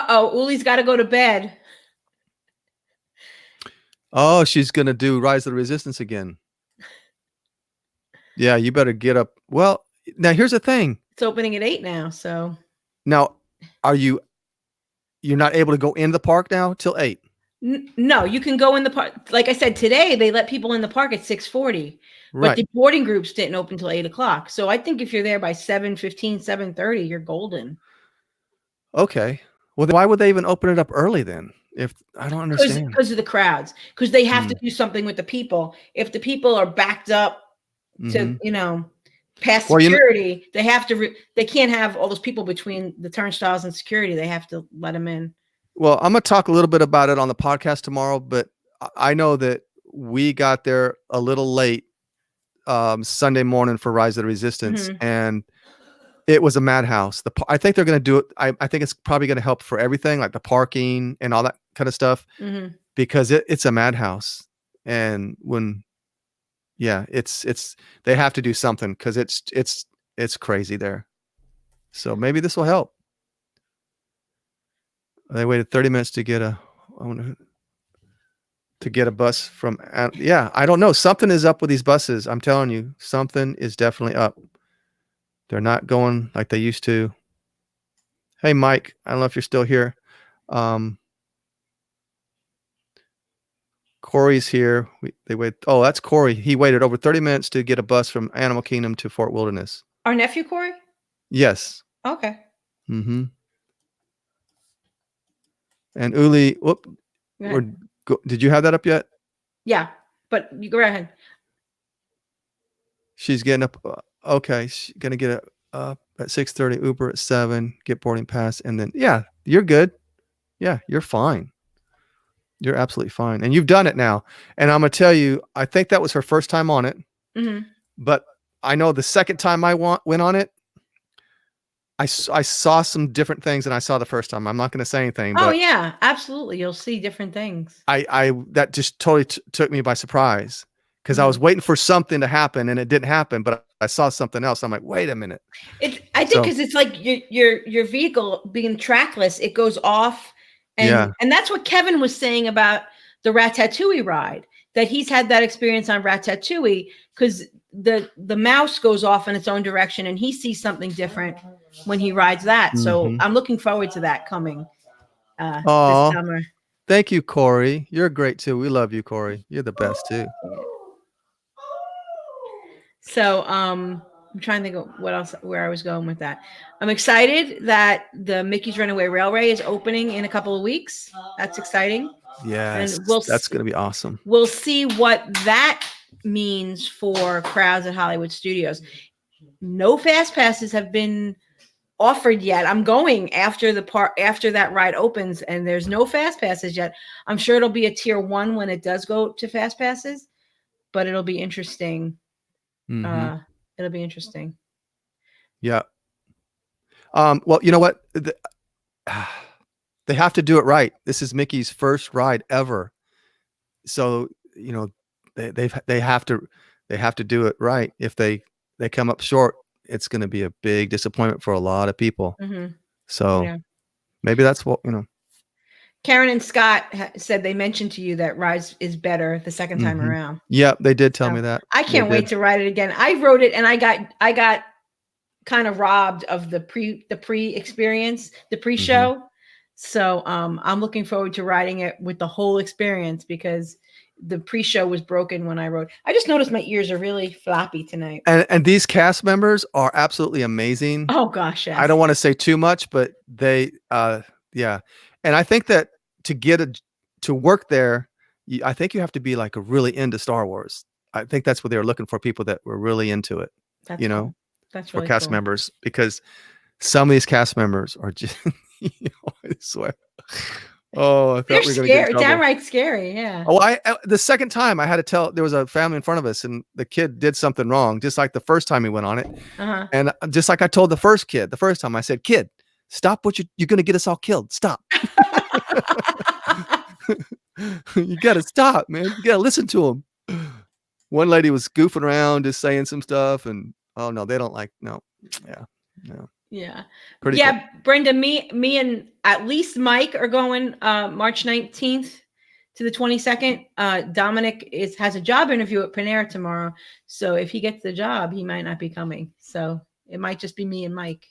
Uli's got to go to bed. oh, she's gonna do Rise of the Resistance again. Yeah, you better get up. Well, now here's the thing. It's opening at 8 now, so. Now, you're not able to go in the park now till 8? No, you can go in the park. Like I said, today they let people in the park at 6:40, but Right. the boarding groups didn't open till 8:00. So I think if you're there by 7:15, 7:30, you're golden. Okay. Well, then why would they even open it up early then? If I don't understand. Because of the crowds. Because they have to do something with the people. If the people are backed up to, past security, they have to. They can't have all those people between the turnstiles and security. They have to let them in. Well, I'm gonna talk a little bit about it on the podcast tomorrow, but I know that we got there a little late Sunday morning for Rise of the Resistance, and it was a madhouse. I think they're going to do it. I think it's probably going to help for everything, like the parking and all that kind of stuff, because it's a madhouse. And it's they have to do something because it's crazy there. So maybe this will help. They waited 30 minutes to get a bus from. Yeah, I don't know. Something is up with these buses. I'm telling you, something is definitely up. They're not going like they used to. Hey, Mike, I don't know if you're still here. Corey's here. They wait. Oh, that's Corey. He waited over 30 minutes to get a bus from Animal Kingdom to Fort Wilderness. Our nephew, Corey? Yes. Okay. Mm-hmm. And Uli, did you have that up yet? Yeah, but you go right ahead. She's getting up. Okay, she's gonna get up at 6:30. Uber at 7. Get boarding pass, and then you're good. Yeah, you're fine. You're absolutely fine, and you've done it now. And I'm gonna tell you, I think that was her first time on it. But I know the second time I went on it, I saw some different things than I saw the first time. I'm not going to say anything. But yeah, absolutely. You'll see different things. That just totally took me by surprise because I was waiting for something to happen and it didn't happen, but I saw something else. I'm like, wait a minute. I think because it's like your vehicle being trackless, it goes off, and that's what Kevin was saying about the Ratatouille ride. That he's had that experience on Ratatouille because the mouse goes off in its own direction and he sees something different when he rides that. So I'm looking forward to that coming this summer. Thank you, Corey. You're great too. We love you, Corey. You're the best too. So I'm trying to think of where I was going with that. I'm excited that the Mickey's Runaway Railway is opening in a couple of weeks. That's exciting. Yes, and that's going to be awesome. We'll see what that means for crowds at Hollywood Studios. No fast passes have been offered yet. I'm going after that ride opens, and there's no fast passes yet. I'm sure it'll be a tier 1 when it does go to fast passes, but it'll be interesting. It'll be interesting. Yeah. Well, you know what? They have to do it right. This is Mickey's first ride ever. So, they have to do it right. If they come up short, it's going to be a big disappointment for a lot of people. So maybe that's what, Karen and Scott said they mentioned to you that Rise is better the second time around. Yeah, they did tell me that. I can't wait to ride it again. I wrote it and I got kind of robbed of the pre-experience, the pre-show. So I'm looking forward to riding it with the whole experience because the pre-show was broken when I rode. I just noticed my ears are really floppy tonight. And these cast members are absolutely amazing. Oh gosh, yes. I don't want to say too much, but they yeah. And I think that to work there, I think you have to be like really into Star Wars. I think that's what they were looking for, people that were really into it. That's cool. That's for really cast cool. members, because some of these cast members are just I swear. Oh, I thought we were going to get in trouble. Downright scary, yeah. Oh, the second time I had to tell, there was a family in front of us and the kid did something wrong, just like the first time he went on it. And just like I told the first time I said, kid, stop you're going to get us all killed. Stop. You got to stop, man. You got to listen to him. one lady was goofing around, just saying some stuff, and oh no, they don't like no, yeah, no, Yeah. pretty cool. Yeah, Brenda, me and at least Mike are going March 19th to the 22nd. Dominic has a job interview at Panera tomorrow. So if he gets the job, he might not be coming. So it might just be me and Mike.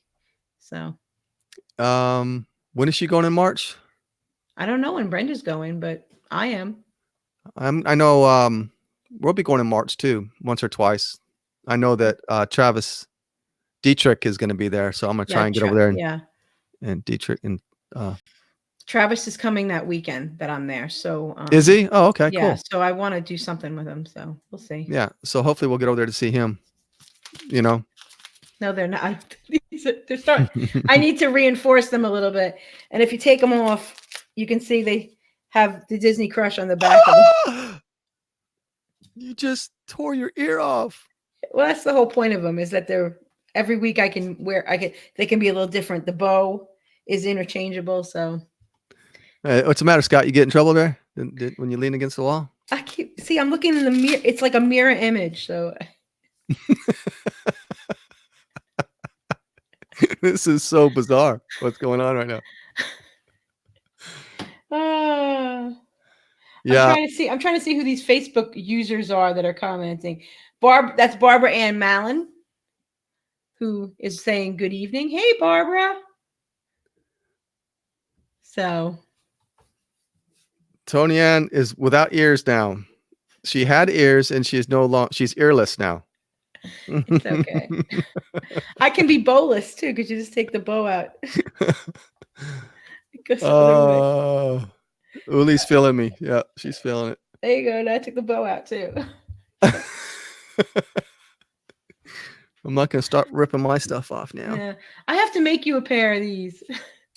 So when is she going in March? I don't know when Brenda's going, but I am. I know we'll be going in March too, once or twice. I know that Travis Dietrich is going to be there, so I'm gonna try and get over there and Dietrich and Travis is coming that weekend that I'm there. So is he? Oh, okay, yeah, cool. so I want to do something with him. So we'll see. Yeah, so hopefully we'll get over there to see him. You know. No, they're not. They're starting. I need to reinforce them a little bit. And if you take them off, you can see they have the Disney Crush on the back of them. You just tore your ear off. Well, that's the whole point of them, is that they're every week I can wear. They can be a little different. The bow is interchangeable. So what's the matter, Scott? You get in trouble there when you lean against the wall? I'm looking in the mirror. It's like a mirror image. So this is so bizarre. What's going on right now? Yeah. I'm trying to see who these Facebook users are that are commenting. That's Barbara Ann Mallon, who is saying good evening. Hey, Barbara. So Toni-Ann is without ears now. She had ears and she's she's earless now. It's okay. I can be bowless too, because you just take the bow out. Uli's feeling me. Yeah, she's feeling it. There you go. And I took the bow out too. I'm not gonna start ripping my stuff off now. Yeah. I have to make you a pair of these.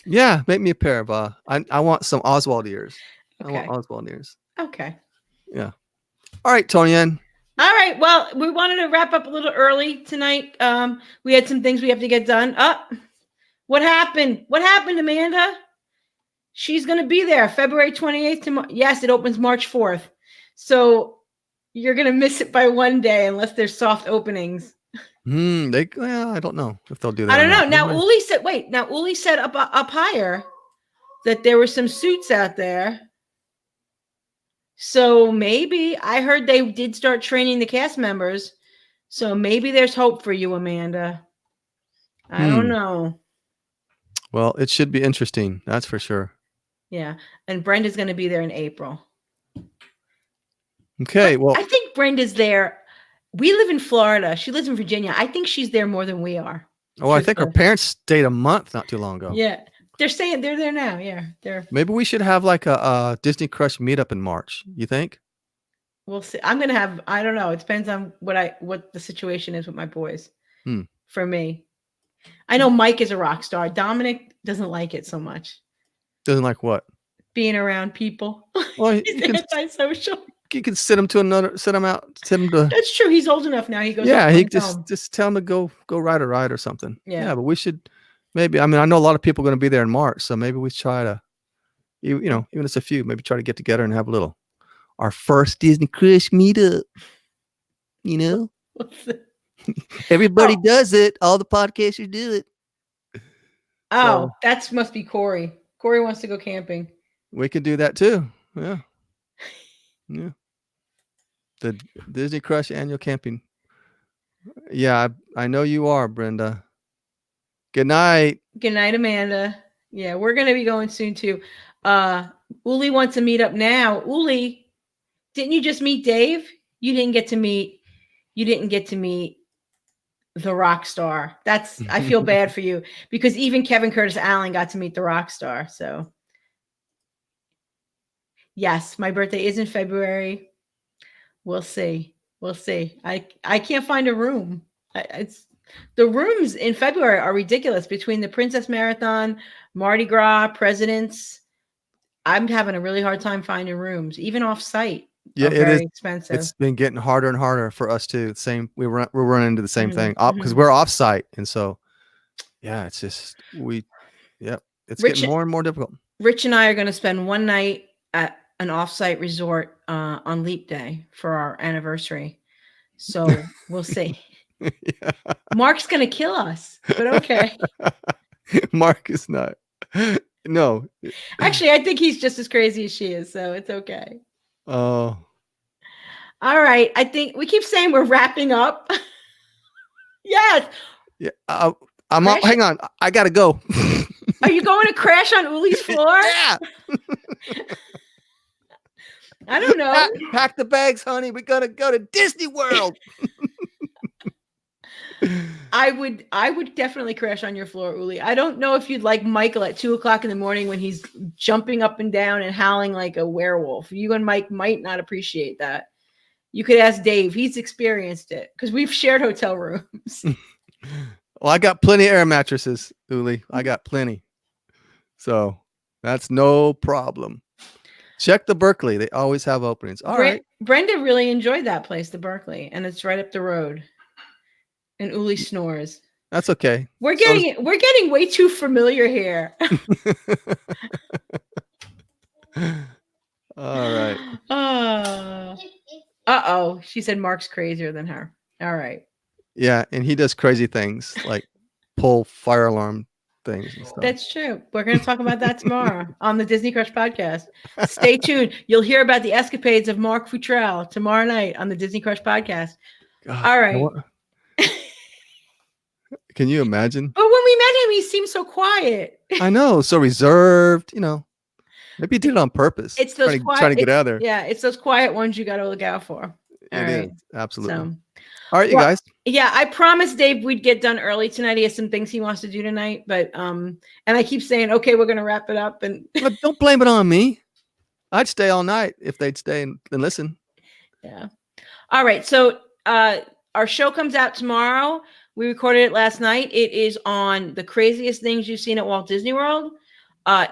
Yeah, make me a pair of I want some Oswald ears. Okay. I want Oswald ears. Okay. Yeah. All right, Toni-Ann. All right. Well, we wanted to wrap up a little early tonight. We had some things we have to get done. What happened? What happened, Amanda? She's going to be there February 28th. Yes, it opens March 4th. So you're going to miss it by one day unless there's soft openings. I don't know if they'll do that. I don't know. Now, Uli said up higher that there were some suits out there. So maybe I heard they did start training the cast members. So maybe there's hope for you, Amanda. I don't know. Well, it should be interesting. That's for sure. Yeah. And Brenda's going to be there in April. Okay. Well, I think Brenda's there. We live in Florida. She lives in Virginia. I think she's there more than we are. Oh, I think her parents stayed a month not too long ago. Yeah. They're saying they're there now. Yeah. Maybe we should have like a Disney Crush meetup in March. You think? We'll see. I'm going to have, I don't know. It depends on what the situation is with my boys. For me. I know Mike is a rock star. Dominic doesn't like it so much. Doesn't like what? Being around people. Well, he's antisocial. You can sit him out. That's true. He's old enough now. He goes. Yeah, he just tell him to go ride a ride or something. Yeah, but we should maybe. I mean, I know a lot of people are going to be there in March, so maybe we try to, even if it's a few, maybe try to get together and have our first Disney Crush meetup. Everybody does it. All the podcasters do it. Oh, that must be Corey. Corey wants to go camping. We could do that too. Yeah. Yeah. The Disney Crush annual camping. Yeah, I know you are, Brenda. Good night. Good night, Amanda. Yeah, we're going to be going soon too. Uli wants to meet up now. Uli, didn't you just meet Dave? You didn't get to meet the rock star. I feel bad for you, because even Kevin Curtis Allen got to meet the rock star. So yes, my birthday is in February. We'll see. I can't find a room. The rooms in February are ridiculous, between the Princess Marathon, Mardi Gras, Presidents. I'm having a really hard time finding rooms, even off site. Yeah, it is expensive. It's been getting harder and harder for us too. We're running into the same thing because we're off site, and so yeah, it's just it's getting more and more difficult. Rich and I are going to spend one night at an off-site resort on Leap Day for our anniversary. So we'll see. Yeah. Mark's gonna kill us, but okay. Mark is not. No. Actually, I think he's just as crazy as she is, so it's okay. Oh. All right. I think we keep saying we're wrapping up. Yes. Yeah. I'm up. Crash. Hang on. I gotta go. Are you going to crash on Uli's floor? Yeah. I don't know. Pack the bags, honey. We're gonna go to Disney World. I would definitely crash on your floor, Uli. I don't know if you'd like Michael at 2:00 in the morning when he's jumping up and down and howling like a werewolf. You and Mike might not appreciate that. You could ask Dave. He's experienced it because we've shared hotel rooms. Well, I got plenty of air mattresses, Uli. I got plenty. So that's no problem. Check the Berkeley. They always have openings. All right. Brenda really enjoyed that place, the Berkeley, and it's right up the road. And Uli snores. That's okay. We're getting way too familiar here. All right. Uh-oh. She said Mark's crazier than her. All right. Yeah, and he does crazy things like pull fire alarm things and stuff. That's true. We're going to talk about that tomorrow on the Disney Crush podcast. Stay tuned. You'll hear about the escapades of Mark Futrell tomorrow night on the Disney Crush podcast. God, all right. Can you imagine? But when we met him, he seemed so quiet. I know, so reserved. Maybe he did it on purpose. It's those trying to get out of there. Yeah, it's those quiet ones you got to look out for. It is absolutely. So, all right, you guys. Yeah, I promised Dave we'd get done early tonight. He has some things he wants to do tonight, but and I keep saying, okay, we're gonna wrap it up. And but don't blame it on me. I'd stay all night if they'd stay and listen. Yeah. All right. So our show comes out tomorrow. We recorded it last night. It is on the craziest things you've seen at Walt Disney World.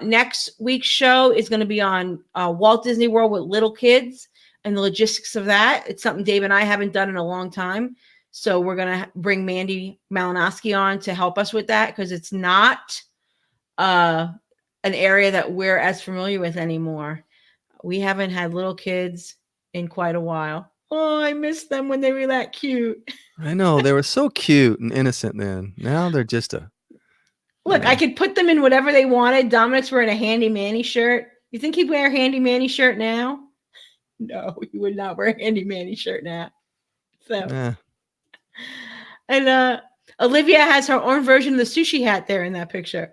Next week's show is going to be on Walt Disney World with little kids and the logistics of that. It's something Dave and I haven't done in a long time. So we're going to bring Mandy Malinowski on to help us with that because it's not an area that we're as familiar with anymore. We haven't had little kids in quite a while. Oh, I miss them when they were that cute. I know. They were so cute and innocent then. Now they're just a... Look, I could put them in whatever they wanted. Dominic's wearing a Handy Manny shirt. You think he'd wear a Handy Manny shirt now? No, he would not wear a Handy Manny shirt now. So, and Olivia has her own version of the sushi hat there in that picture.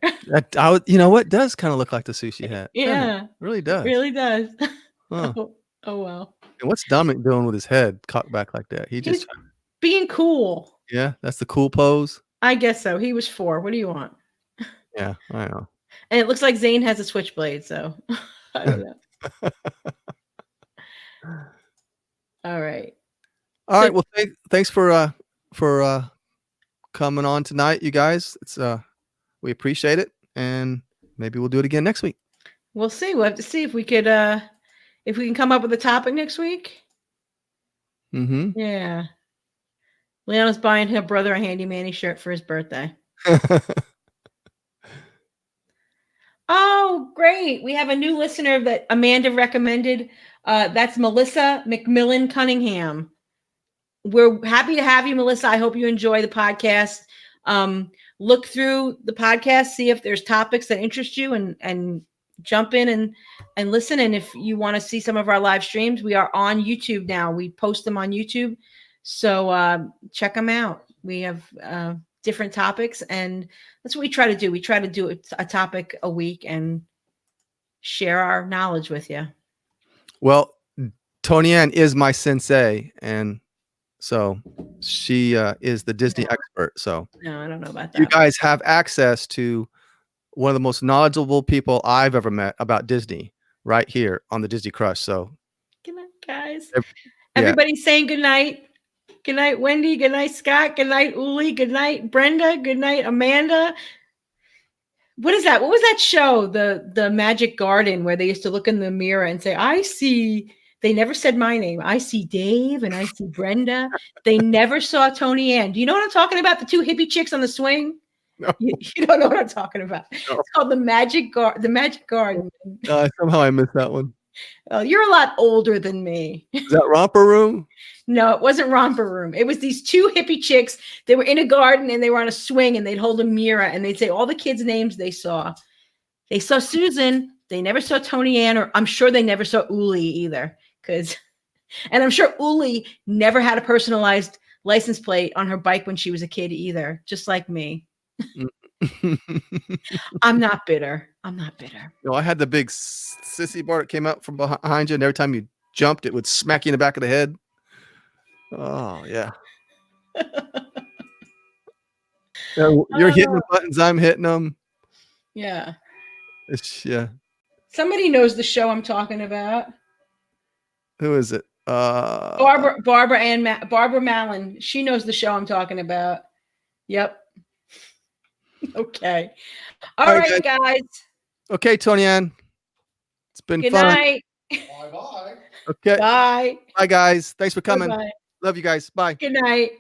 You know what? Does kind of look like the sushi hat. Yeah, it really does. It really does. Huh. Oh well. And what's Dominic doing with his head cocked back like that? He just being cool. Yeah, that's the cool pose. I guess so. He was 4. What do you want? Yeah, I know. And it looks like Zane has a switchblade, so I don't know. All right. All right. Well, thanks for coming on tonight, you guys. It's we appreciate it, and maybe we'll do it again next week. We'll see. We'll have to see if we could if we can come up with a topic next week. Mm-hmm. Yeah. Leona's buying her brother a Handy Manny shirt for his birthday. Oh, great. We have a new listener that Amanda recommended. That's Melissa McMillan Cunningham. We're happy to have you, Melissa. I hope you enjoy the podcast. Look through the podcast, see if there's topics that interest you and jump in and listen. And if you want to see some of our live streams, we are on YouTube now. We post them on YouTube. So check them out. We have different topics, and that's what we try to do. We try to do a topic a week and share our knowledge with you. Well, Toni-Ann is my sensei, and so she is the Disney expert. So no, I don't know about that. You guys have access to one of the most knowledgeable people I've ever met about Disney right here on the Disney Crush. So good night, guys. Everybody's saying good night. Good night, Wendy. Good night, Scott. Good night, Uli. Good night, Brenda. Good night, Amanda. What is that? What was that show? The Magic Garden, where they used to look in the mirror and say, I see. They never said my name. I see Dave and I see Brenda. They never saw Toni-Ann. Do you know what I'm talking about? The 2 hippie chicks on the swing? No. You don't know what I'm talking about. No. It's called the Magic Garden. Somehow I missed that one. Well, you're a lot older than me. Is that Romper Room? No, it wasn't Romper Room. It was these two hippie chicks. They were in a garden and they were on a swing and they'd hold a mirror and they'd say all the kids' names they saw. They saw Susan. They never saw Toni-Ann, or I'm sure they never saw Uli either. And I'm sure Uli never had a personalized license plate on her bike when she was a kid either, just like me. I'm not bitter. I'm not bitter. No, I had the big sissy bar that came out from behind you, and every time you jumped, it would smack you in the back of the head. Oh, yeah. You're hitting the buttons, I'm hitting them. Yeah. Yeah. Somebody knows the show I'm talking about. Who is it? Barbara Mallon. She knows the show I'm talking about. Yep. Okay. All right, guys. Okay, Toni-Ann. It's been Good fun. night. Bye-bye. Okay. Bye. Bye, guys. Thanks for coming. Bye-bye. Love you guys. Bye. Good night.